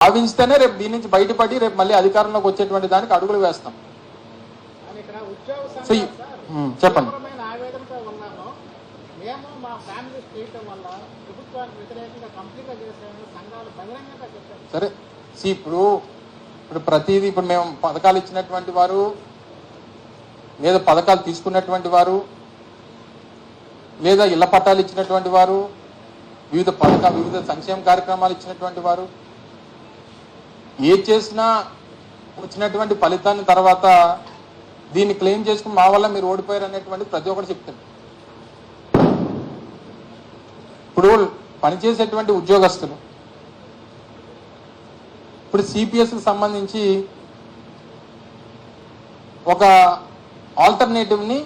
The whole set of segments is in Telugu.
భావించితేనే రేపు దీని నుంచి బయటపడి రేపు మళ్ళీ అధికారంలోకి వచ్చేటువంటి దానికి అడుగులు వేస్తాం. సో చెప్పండి. సరే ఇప్పుడు ప్రతిదీ ఇప్పుడు మేము పథకాలు ఇచ్చినటువంటి వారు లేదా పథకాలు తీసుకున్నటువంటి వారు లేదా ఇళ్ల పట్టాలు ఇచ్చినటువంటి వారు వివిధ సంక్షేమ కార్యక్రమాలు ఇచ్చినటువంటి వారు ఏ చేసినా వచ్చినటువంటి ఫలితాన్ని తర్వాత దీన్ని క్లెయిమ్ చేసుకుని మా వల్ల మీరు ఓడిపోయారు అనేటువంటి ప్రతి ఒక్కరు చెప్తారు. ఇప్పుడు పనిచేసేటువంటి ఉద్యోగస్తులు ఇప్పుడు సిపిఎస్కి సంబంధించి ఒక ఆల్టర్నేటివ్ని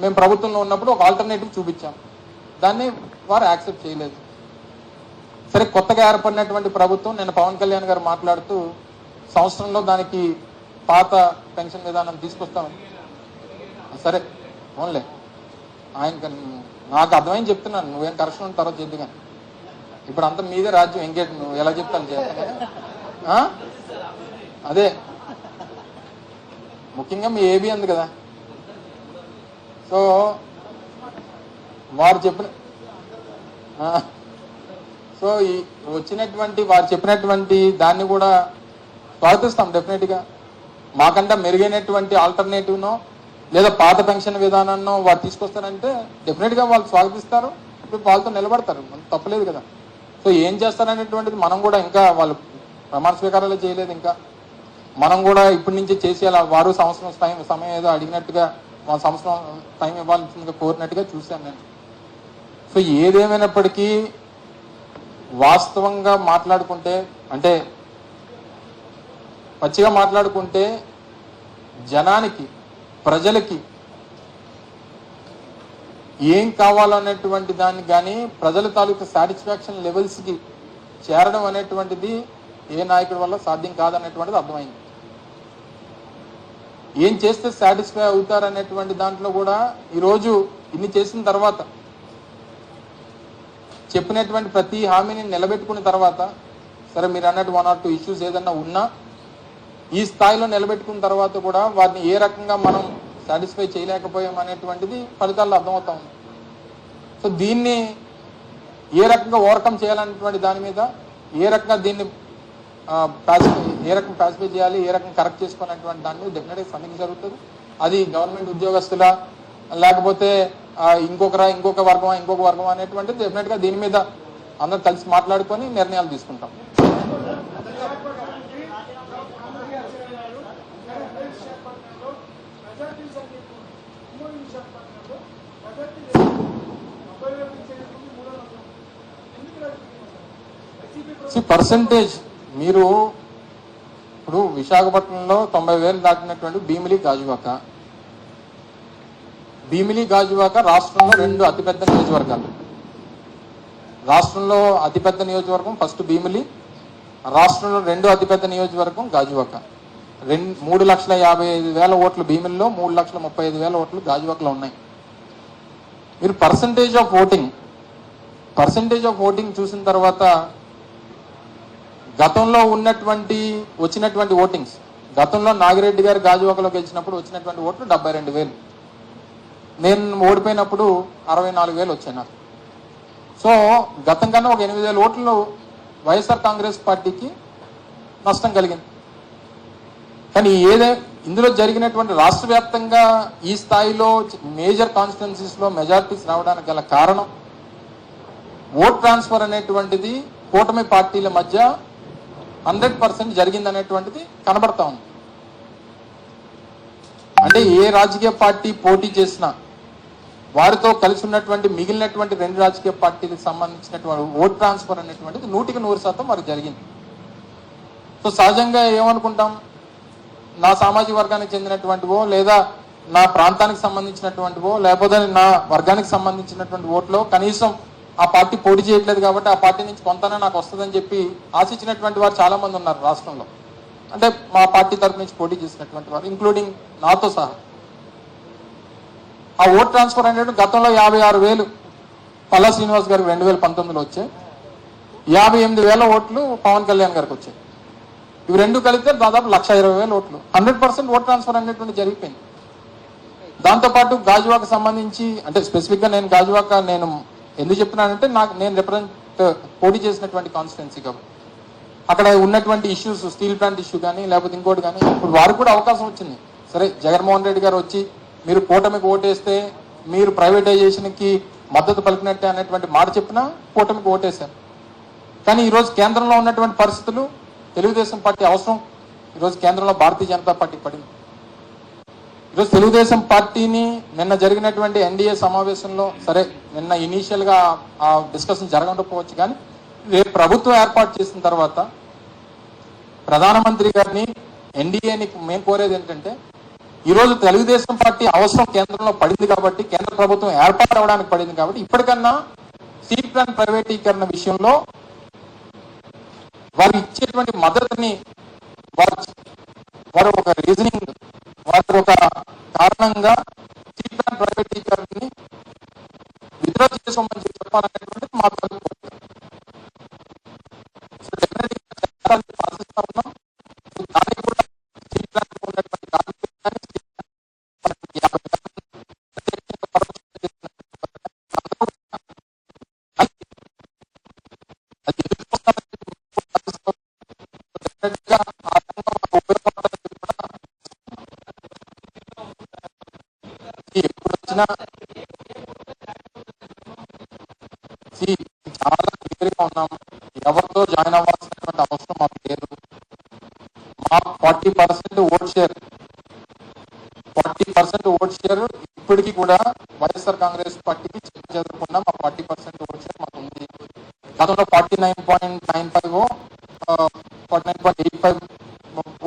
మేము ప్రభుత్వంలో ఉన్నప్పుడు ఒక ఆల్టర్నేటివ్ చూపించాం, దాన్ని వారు యాక్సెప్ట్ చేయలేదు. సరే కొత్తగా ఏర్పడినటువంటి ప్రభుత్వం నిన్న పవన్ కళ్యాణ్ గారు మాట్లాడుతూ సంవత్సరంలో దానికి పాత పెన్షన్ విధానం తీసుకొస్తామని. సరే ఓన్లే ఆయన నాకు అర్థమైంది చెప్తున్నాను, నువ్వేం కరెక్షన్ ఉన్న తర్వాత చెప్దు కానీ ఇప్పుడు అంతా మీదే రాజ్యం, ఎంగేట్ నువ్వు ఎలా చెప్తాను చేస్తా. అదే ముఖ్యంగా మీ ఏబీ అంది కదా. సో వారు చెప్పిన సో ఈ వచ్చినటువంటి వారు చెప్పినటువంటి దాన్ని కూడా స్వాగతిస్తాం డెఫినెట్గా. మాకంటే మెరుగైనటువంటి ఆల్టర్నేటివ్నో లేదా పాత పెన్షన్ విధానాన్నో వారు తీసుకొస్తారంటే డెఫినెట్గా వాళ్ళు స్వాగతిస్తారు, ఇప్పుడు వాళ్ళతో నిలబడతారు, తప్పలేదు కదా. సో ఏం చేస్తారనేటువంటిది మనం కూడా ఇంకా వాళ్ళు ప్రమాణ స్వీకారాలు చేయలేదు, ఇంకా మనం కూడా ఇప్పటి నుంచి చేసేలా వారు సంవత్సరం సమయం ఏదో అడిగినట్టుగా వాళ్ళ సంవత్సరం టైం ఇవ్వాల్సిందిగా కోరినట్టుగా చూశాను నేను. సో ఏదేమైనప్పటికీ వాస్తవంగా మాట్లాడుకుంటే అంటే పచ్చిగా మాట్లాడుకుంటే జనానికి ప్రజలకి ఏం కావాలనేటువంటి దాన్ని కానీ ప్రజల తాలూకు సాటిస్ఫాక్షన్ లెవెల్స్కి చేరడం అనేటువంటిది ఏ నాయకుడి వల్ల సాధ్యం కాదనేటువంటిది అర్థమైంది. ఏం చేస్తే సాటిస్ఫై అవుతారనేటువంటి దాంట్లో కూడా ఈరోజు ఇన్ని చేసిన తర్వాత చెప్పినటువంటి ప్రతి హామీని నిలబెట్టుకున్న తర్వాత సరే మీరు అన్నట్టు 1 or 2 ఇష్యూస్ ఏదన్నా ఉన్నా ఈ స్థాయిలో నిలబెట్టుకున్న తర్వాత కూడా వాటిని ఏ రకంగా మనం సాటిస్ఫై చేయలేకపోయాం అనేటువంటిది ఫలితాల్లో అర్థమవుతా ఉంది. సో దీన్ని ఏ రకంగా ఓవర్కమ్ చేయాలనేటువంటి దాని మీద ఏ రకంగా దీన్ని ఏ రకంగా పాసిఫై చేయాలి, ఏ రకంగా కరెక్ట్ చేసుకోవాలనేటువంటి దాని మీద డెఫినెట్గా సమీక్ష జరుగుతుంది. అది గవర్నమెంట్ ఉద్యోగస్తుల లేకపోతే ఇంకొక వర్గం అనేటువంటిది డెఫినెట్గా దీని మీద అందరూ కలిసి మాట్లాడుకొని నిర్ణయాలు తీసుకుంటాం. పర్సంటేజ్ మీరు ఇప్పుడు విశాఖపట్నంలో 90,000 దాటినటువంటి భీమిలి గాజువాక రాష్ట్రంలో 2 అతిపెద్ద నియోజకవర్గాలు. రాష్ట్రంలో అతిపెద్ద నియోజకవర్గం ఫస్ట్ భీమిలి, రాష్ట్రంలో 2వ అతిపెద్ద నియోజకవర్గం గాజువాక. 3,55,000 ఓట్లు భీమిలిలో, 3,35,000 ఓట్లు గాజువాకలో ఉన్నాయి. మీరు పర్సంటేజ్ ఆఫ్ ఓటింగ్ చూసిన తర్వాత గతంలో వచ్చినటువంటి ఓటింగ్స్, గతంలో నాగిరెడ్డి గారు గాజువాకలో గెలిచినప్పుడు వచ్చినటువంటి ఓట్లు 72,000, నేను ఓడిపోయినప్పుడు 64,000 వచ్చాయి నాకు. సో గతం కన్నా ఒక 8,000 ఓట్లు వైఎస్ఆర్ కాంగ్రెస్ పార్టీకి నష్టం కలిగింది. కానీ ఇందులో జరిగినటువంటి రాష్ట్ర వ్యాప్తంగా ఈ స్థాయిలో మేజర్ కాన్స్టిట్యున్సీస్లో మెజారిటీస్ రావడానికి గల కారణం ఓట్ ట్రాన్స్ఫర్ అనేటువంటిది కూటమి పార్టీల మధ్య 100% జరిగింది అనేటువంటిది కనబడతా ఉంది. అంటే ఏ రాజకీయ పార్టీ పోటీ చేసినా వారితో కలిసి ఉన్నటువంటి మిగిలినటువంటి 2 రాజకీయ పార్టీలకు సంబంధించినటువంటి ఓట్ ట్రాన్స్ఫర్ అనేటువంటిది 100% వారికి జరిగింది. సో సహజంగా ఏమనుకుంటాం, నా సామాజిక వర్గానికి చెందినటువంటివో లేదా నా ప్రాంతానికి సంబంధించినటువంటివో లేకపోతే నా వర్గానికి సంబంధించినటువంటి ఓట్లో కనీసం ఆ పార్టీ పోటీ చేయట్లేదు కాబట్టి ఆ పార్టీ నుంచి కొంతనే నాకు వస్తుందని చెప్పి ఆశించినటువంటి వారు చాలా మంది ఉన్నారు రాష్ట్రంలో. అంటే మా పార్టీ తరఫు నుంచి పోటీ చేసినటువంటి వారు ఇంక్లూడింగ్ నాతో సహా. ఆ ఓట్ ట్రాన్స్ఫర్ అనేది గతంలో 56,000 పల్లా శ్రీనివాస్ గారికి 2019లో వచ్చాయి, 58,000 ఓట్లు పవన్ కళ్యాణ్ గారికి వచ్చాయి. ఇవి రెండు కలిపితే దాదాపు 1,20,000 ఓట్లు. 100% ఓట్ ట్రాన్స్ఫర్ అనేటువంటి జరిగిపోయింది. దాంతోపాటు గాజువాక సంబంధించి అంటే స్పెసిఫిక్ గా నేను గాజువాక నేను ఎందుకు చెప్తున్నానంటే నేను రిప్రజెంట్ పోటీ చేసినటువంటి కాన్స్టిట్యున్సీ కాబట్టి అక్కడ ఉన్నటువంటి ఇష్యూస్, స్టీల్ ప్లాంట్ ఇష్యూ కానీ లేకపోతే ఇంకోటి కానీ, ఇప్పుడు వారికి కూడా అవకాశం వచ్చింది. సరే, జగన్మోహన్ రెడ్డి గారు వచ్చి మీరు కూటమికి ఓటేస్తే మీరు ప్రైవేటైజేషన్ కి మద్దతు పలికినట్టే అనేటువంటి మాట చెప్పినా కూటమికి ఓటేశారు. కానీ ఈరోజు కేంద్రంలో ఉన్నటువంటి పరిస్థితులు, తెలుగుదేశం పార్టీ అవసరం ఈరోజు కేంద్రంలో భారతీయ జనతా పార్టీ పడింది. ఈరోజు తెలుగుదేశం పార్టీని నిన్న జరిగినటువంటి ఎన్డీఏ సమావేశంలో, సరే నిన్న ఇనీషియల్ గా ఆ డిస్కషన్ జరగకపోవచ్చు, కానీ రేపు ప్రభుత్వం ఏర్పాటు చేసిన తర్వాత ప్రధానమంత్రి గారిని, ఎన్డీఏని మేము కోరేది ఏంటంటే, ఈరోజు తెలుగుదేశం పార్టీ అవసరం కేంద్రంలో పడింది కాబట్టి, కేంద్ర ప్రభుత్వం ఏర్పాటు అవడానికి పడింది కాబట్టి, ఇప్పటికన్నా స్టీల్ ప్లాంట్ ప్రైవేటీకరణ విషయంలో వారు ఇచ్చేటువంటి మద్దతుని వారు ఒక రీజనింగ్, వారు ఒక కారణంగా స్టీల్ ప్లాంట్ ప్రైవేటీకరణని విత్డ్రా చేసుకోమని చెప్పాలనేటువంటిది మా ఆశిస్తా ఉన్నాం. దానికి కూడా స్టీల్ ప్లాంట్ ఉన్నటువంటి ఎప్పుడు వచ్చినా చాలా క్లియర్ గా ఉన్నాం. ఎవరితో జాయిన్ అవ్వాల్సినటువంటి అవసరం మాకు లేదు. మా 40% ఓట్ షేర్, 40% ఓట్ షేర్ ఇప్పటికీ కూడా వైఎస్ఆర్ కాంగ్రెస్ పార్టీకి చదవకుండా మా 40% ఓట్ షేర్ మాకు ఉంది. గతంలో 49.95 49.85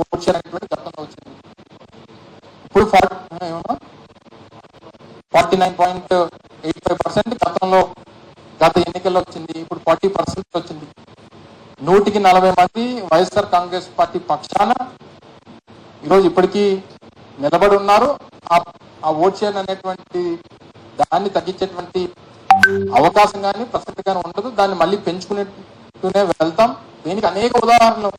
ఓట్ షేర్ అనేటువంటి గతంలో వచ్చింది. ఇప్పుడు 49.85% గతంలో గత ఎన్నికల్లో వచ్చింది. ఇప్పుడు 40% వచ్చింది. 100కి 40 మంది వైఎస్ఆర్ కాంగ్రెస్ పార్టీ పక్షాన ఈరోజు ఇప్పటికీ నిలబడి ఉన్నారు. ఆ ఓట్ షేర్ అనేటువంటి దాన్ని తగ్గించేటువంటి అవకాశం కానీ ప్రసక్తి కానీ ఉండదు. దాన్ని మళ్ళీ పెంచుకునేటూనే వెళ్తాం. దీనికి అనేక ఉదాహరణలు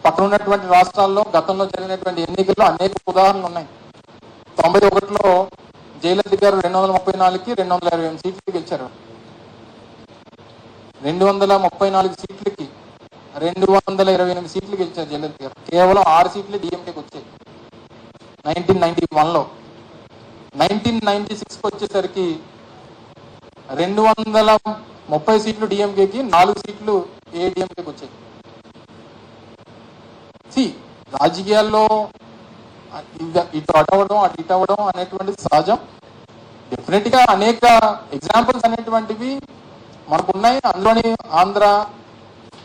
పక్కన ఉన్నటువంటి రాష్ట్రాల్లో గతంలో జరిగినటువంటి ఎన్నికల్లో అనేక ఉదాహరణలు ఉన్నాయి. 91లో జయలలిత గారు 234కి 228 సీట్లు గెలిచారు. 234 సీట్లకి 228 సీట్లు గెలిచారు జయలలిత గారు. కేవలం 6 సీట్లు డిఎంకేకి వచ్చాయి 1991లో. 1996కి వచ్చేసరికి 230 సీట్లు డిఎంకేకి, 4 సీట్లు ఏడీఎంకేకి వచ్చాయి. రాజకీయాల్లో ఇటు అటవడం అటు ఇటు అవ్వడం అనేటువంటిది సహజం. డెఫినెట్ గా అనేక ఎగ్జాంపుల్స్ అనేటువంటివి మనకు ఉన్నాయి. అందులోని ఆంధ్ర,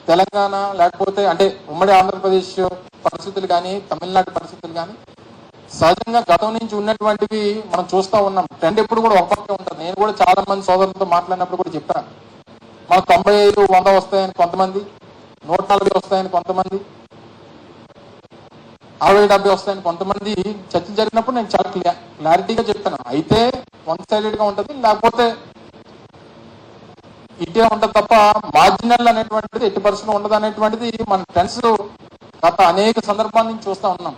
తెలంగాణ, లేకపోతే అంటే ఉమ్మడి ఆంధ్రప్రదేశ్ పరిస్థితులు కానీ, తమిళనాడు పరిస్థితులు కానీ సహజంగా గతం నుంచి ఉన్నటువంటివి మనం చూస్తూ ఉన్నాం. ట్రెండ్ ఎప్పుడు కూడా ఒక పక్కే ఉంటుంది. నేను కూడా చాలా మంది సోదరులతో మాట్లాడినప్పుడు కూడా చెప్పాను, మనకు 95, 100 వస్తాయని కొంతమంది, 140 వస్తాయని కొంతమంది, 60-70 వస్తాయని కొంతమంది చర్చ జరిగినప్పుడు నేను చాలా క్లారిటీగా చెప్తాను. అయితే వన్ సైడెడ్ గా ఉంటుంది, లేకపోతే ఇటే ఉంటుంది తప్ప మార్జినల్ అనేటువంటిది 80% ఉండదు అనేటువంటిది మన ఫ్రెండ్స్ గత అనేక సందర్భాల నుంచి చూస్తా ఉన్నాం.